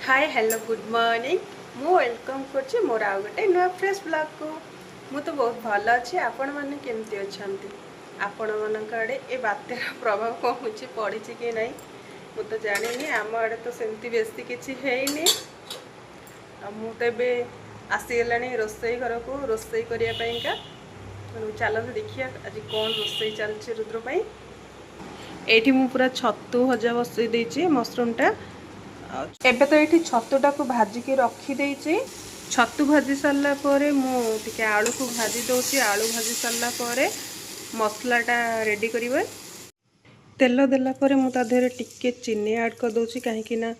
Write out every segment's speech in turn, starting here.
Hi hello good morning मु welcome करछि मोर आउ गोटे नुआ फ्रेश ब्लॉग को। मु तो बहुत भल अच्छे। आपण माने केमती अछंती? आपण मानक आड़े ए बात्यार प्रभाव कौन होछि पड़ी कि नहीं मु तो जानिनी। आम आड़े तो सेमती बेसी किछि हेइनी। मु तो एबे आसीगलानी रोसई घर को रोसई करिया पईका। चलते देखिया आज कौन रोसई चलछि रुद्र पई। एठी मु पूरा छतु भजा बसई देछि मशरूमटा। एबे तो ये छतुटा को भाजिकी रखीदे। छतु भाजी सारा मुझे आलू को भाजी दूसरी। आलू भाजी सारा मसलाटा रेडी करेंगे। तेल देलापर मुझे टिके चीनी ऐड कर दूसरी कहीं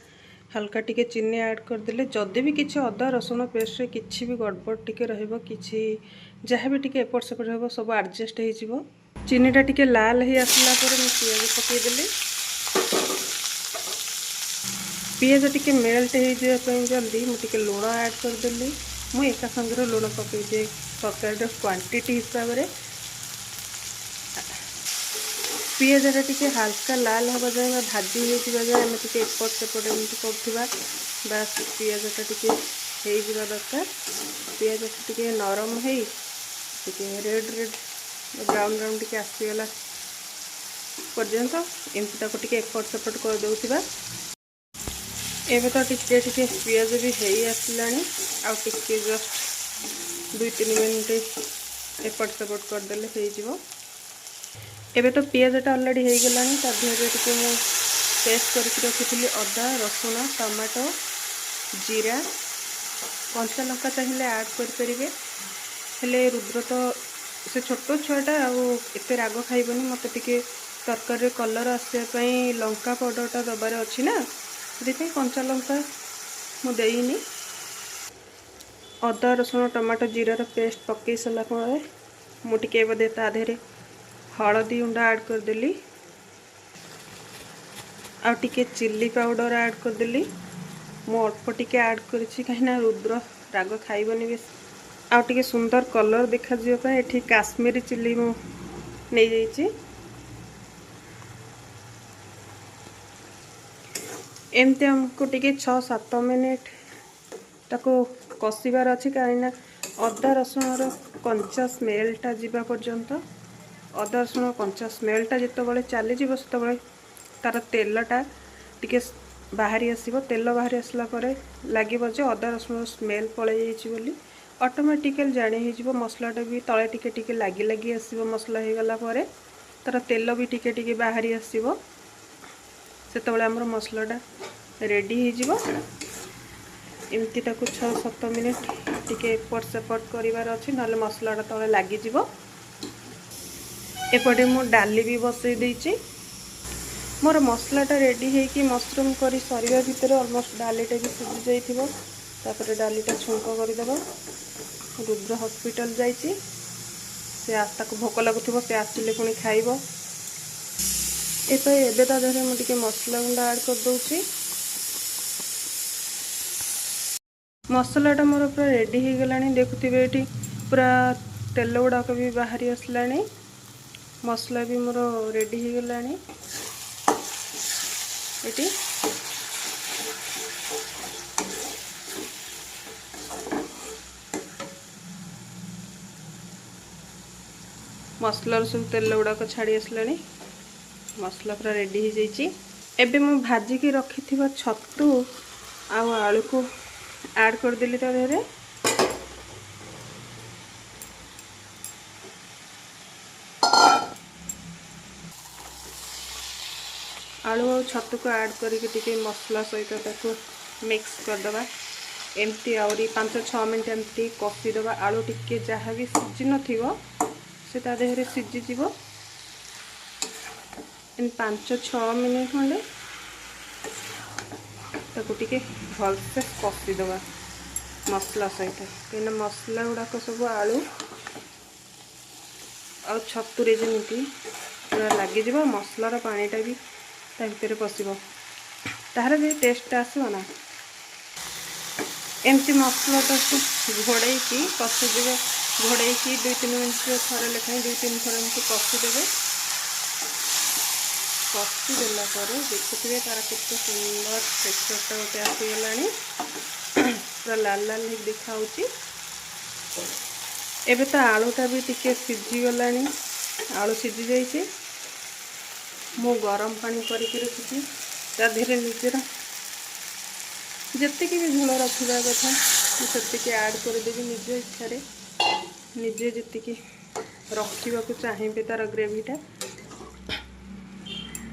हल्का टिके चीनी ऐड करदे जदि भी किसी अदा रसुण पेस्ट किसी भी गड़बड़ टिके रहिबो किछि जहाँ भी टिके एपट सेपट हो सब एडजस्ट हो। चीनीटा टिके लाल ही आसला पियाज पकईदेली। पियाज टिके मेल्ट हो जल्दी मुझे लुण ऐड करदेली। मुझे एका संगे लुण पकईदे तरकारी क्वांटिटी हिसाब से। पियाजा टिके हल्का लाल हवा जाए भाजी हो जाए आम टे एपट सेपट एमती करवा बास पियाजा टिके हो दरकार। पियाजा टिके नरम हो रेड रेड ब्राउन ब्राउन टिके आसीगला पर्यंत एमती टिके एपट सेपट कर दउथिबा। एबे तो टिके टिके पियाज भी हो आसलानी आ टिके जस्ट 2-3 मिनट एपट सेपट करदेले हो। एबे तो पियाजटा ऑलरेडी हो गलानी। देहरे टिके मु पेस्ट करके रखी अदा रसुण टमाटो जीरा कंचा लंका चाहिए ऐड करें। हेले रुद्र तो से छोट छुआटा आते राग खाइबनी मत टिके तरकारी कलर आसवाई लंका पाउडरटा दबार अच्छी ना से कंचा लंका मुदेनी। अदा रसुण टमाटो जीरार पेस्ट पकई सारा मुझे बोधे ता देहरे हलदी गुंडा ऐड करदेली आ टिके चिल्ली पाउडर ऐड करदेली। मु अल्प टिके ऐड करिछि कहीं रुद्र राग खाइबनी बेस आ टिके सुंदर कलर देखा ये काश्मीरी चिल्ली मु नहीं जाइछि। एमती हमको टिके 6-7 मिनिट ताको कषिबार अच्छी कहीं अदा रसुण कंचा स्मेलटा जीवा पर्यंत। अदा रसुण कंचा स्मेलटा जिते चली से तार तेलटा टिके बाहरी आसो। तेल बाहरी आसला लगे अदा रसुण स्मेल पलि जाइए ऑटोमेटिकली जानी हो। मसलाटा भी तले टिके टिके लगी लगी आसो। मसला हो गला तार तेल भी टिके टिके बाहरी आसो से आमर मसलाटा रेडी हो। एमती 6-7 मिनिट टिके एपट सेपट करार अच्छी ना मसलाटा तले लगिज। एपटे मु डाली भी बसई देछि। मोर मसलाटा रेडी होगी मशरूम करी सरिया भितर ऑलमोस्ट डालीटा भी सिझी जाइथिबो। तापर डालीटा छुंक करदेव। रुद्र हॉस्पिटल जाइछि से ताको भोक लगुथिबो से आसिले पुणी खाइबो। एबे ता देहरे मु टिके मसला गुंडा ऐड कर दउछि। मसलाटा मोर पूरा रेडी हो गलानी। देखुथिबे एठी पूरा तेल गुड़ाक भी बाहरी आसलानी। मसला भी मोर रेडी हो गलानी। एटी मसलार सब तेल गुड़ाक छाड़ी आसलानी। मसला पूरा रेडी हो जाइए। एबे मु भाजिकी रखी छतु आलू को ऐड करदेली ता देहरे। आलू और छतु को ऐड करके मसला सहित मिक्स करदे। एमती आहरी 5-6 मिनट एमती कषिदे। आलू टिके जहाँ भी सीझी नथिबो से ता देहरे सीझीज। 5-6 मिनट खंडे ताको टिके भलसे कषिदे मसला सहित कहीं मसला गुड़ाक सब आलू आ छतुरे जमी पूरा लगिज। मसलार पानीटा भी ता भीतर पशिबो तार जो टेस्टा आसो ना। एमती मसलाटा घोड़े कषिदे। घोड़े 2-3 मिनट थोड़े लेखाएं 2-3 थर एमती कषिदे। कषि देला देखुए तार केते सुंदर टेक्सचरटा गोटे आसीगलानी पूरा लाल लाल देखा एबे तो आलूटा भी टिके सीझी गलानी आलू सीझी जाइए मु गरम पानी करके रखी ताधे निजर जी भी झोल रखा कथा मुझे ऐड करदेवी निज इच्छा निजे जी रखा चाहिए तार ग्रेवीटा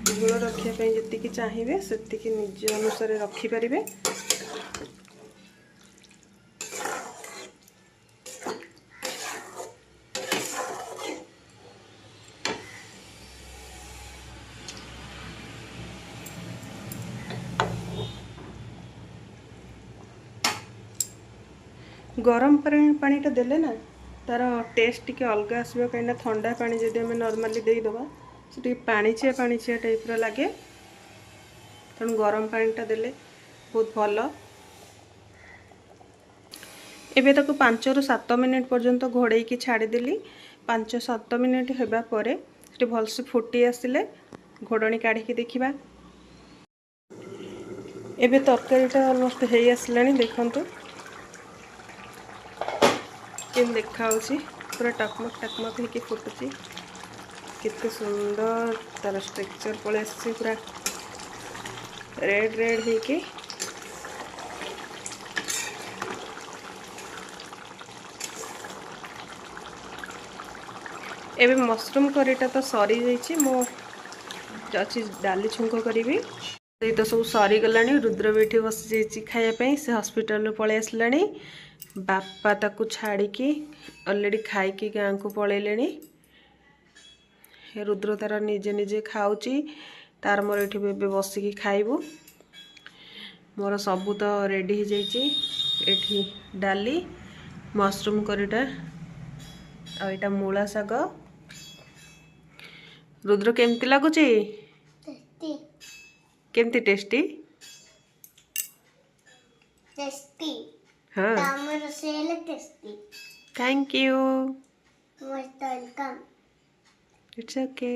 झोल रखापी जी चाहिए से निज अनुसार रखिपारे। गरम पानीटा देले ना तार टेस्ट टी अलग आसो कहीं ठंडा पानी जब आम नॉर्मली देदबा से पाणिचिया टाइप लगे तेणु गरम पानीटा देले बहुत भल। एबे ताको 5 ରୁ 7 मिनिट पर्यंत घोड़े की छाड़ीदेली 5-7 मिनिट होगापर से भलसे फुटी आसिले घोड़नी काढ़ी देखा। एबे तरकारीटा ऑलमोस्ट हो आसला देखंतु केम देखा पूरा टकमक होके फुटुची केते सुंदर तार स्ट्रक्चर पड़े पूरा रेड रेड होके एबे मशरूम करीटा तो सरी जाइए मो अच्छी डाली छुंक करी तो सब सरी गलानी रुद्र भी ये बस जाइए खायापी से हॉस्पिटल पलि आसला बापा ताकू छाड़ी ऑलरेडी खाई गाँ को पलैले रुद्र तार निजे निजे खाऊची तार मोर ये बसिकी खाइबू मोर सबू तो रेडी हो जाइए डाली मशरूम करीटा आईटा मूला शाग रुद्र केमती लगुच केमती टेस्टी टेस्टी हाँ tasty thank you most welcome it's okay.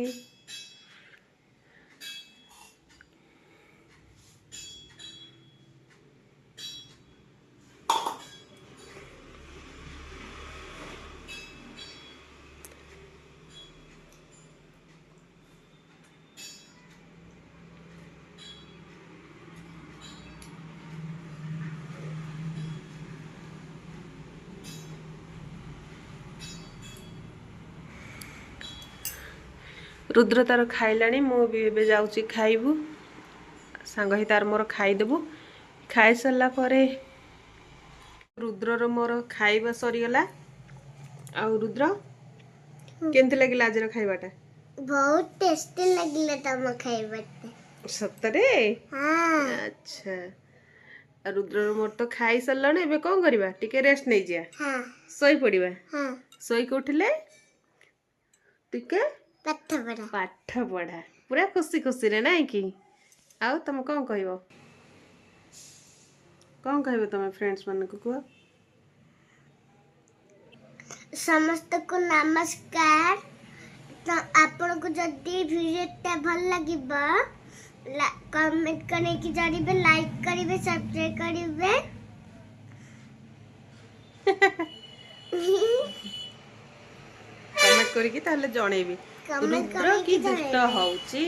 Rudra तार खाइलानी मु भी एबे जाउची खाइबू सांग ही तार मोर खाइदेबू खाई सारा पर रुद्र मोर खाइबा सरीगला। आ रुद्र केमती लगिला आज खाइबाटा बहुत टेस्टी लगिला तम खाइबाटे सतरे हां अच्छा रुद्र मोर तो खाई सारलानी एबे कोन करबा टिके रेस्ट नै जिया हां सोई पड़ीबा हां सोई के उठिले टिके पाठ पढ़ा पूरा खुशी खुशी रे नहीं कि आउ तुम कौन कहबो तुम फ्रेंड्स मन को कह समस्त को नमस्कार। तो आपन को जदी वीडियोटा भल लागिबा कमेंट करे कि जानिबे लाइक करिवे सब्सक्राइब करिवे कमेंट करिकि ताले जणेबी रुद्र की दुष्ट होउची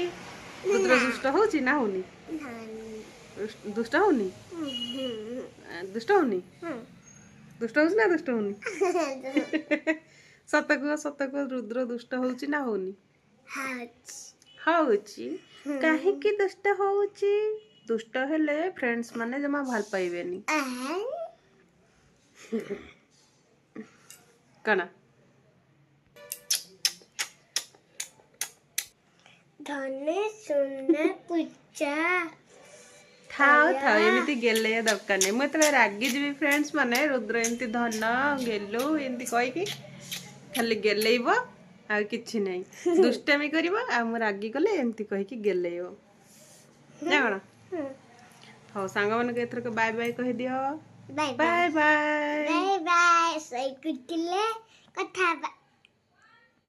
रुद्र दुष्ट होउची ना होनी दुष्ट होनी दुष्ट होनी दुष्ट होउची ना दुष्ट होनी सत को रुद्र दुष्ट होउची ना होनी होउची काहे की दुष्ट होउची दुष्ट हेले फ्रेंड्स माने जमा भल पाइबेनी कना धने सुने पूछा थाओ थाओ एमती गेले दरकार नहीं मुझे रागी जी फ्रेंड्स माने रुद्र एमती धन गेलु एमती कहीकि खाली गेलेब आ किछि नहीं दुष्टामी करिवो आ मु रागी गले एमती कहीकि गेलेब ना कोन हो सांग मन के एथरक बाय बाय कहि दियो बाय बाय बाय बाय सही कुटिले कथा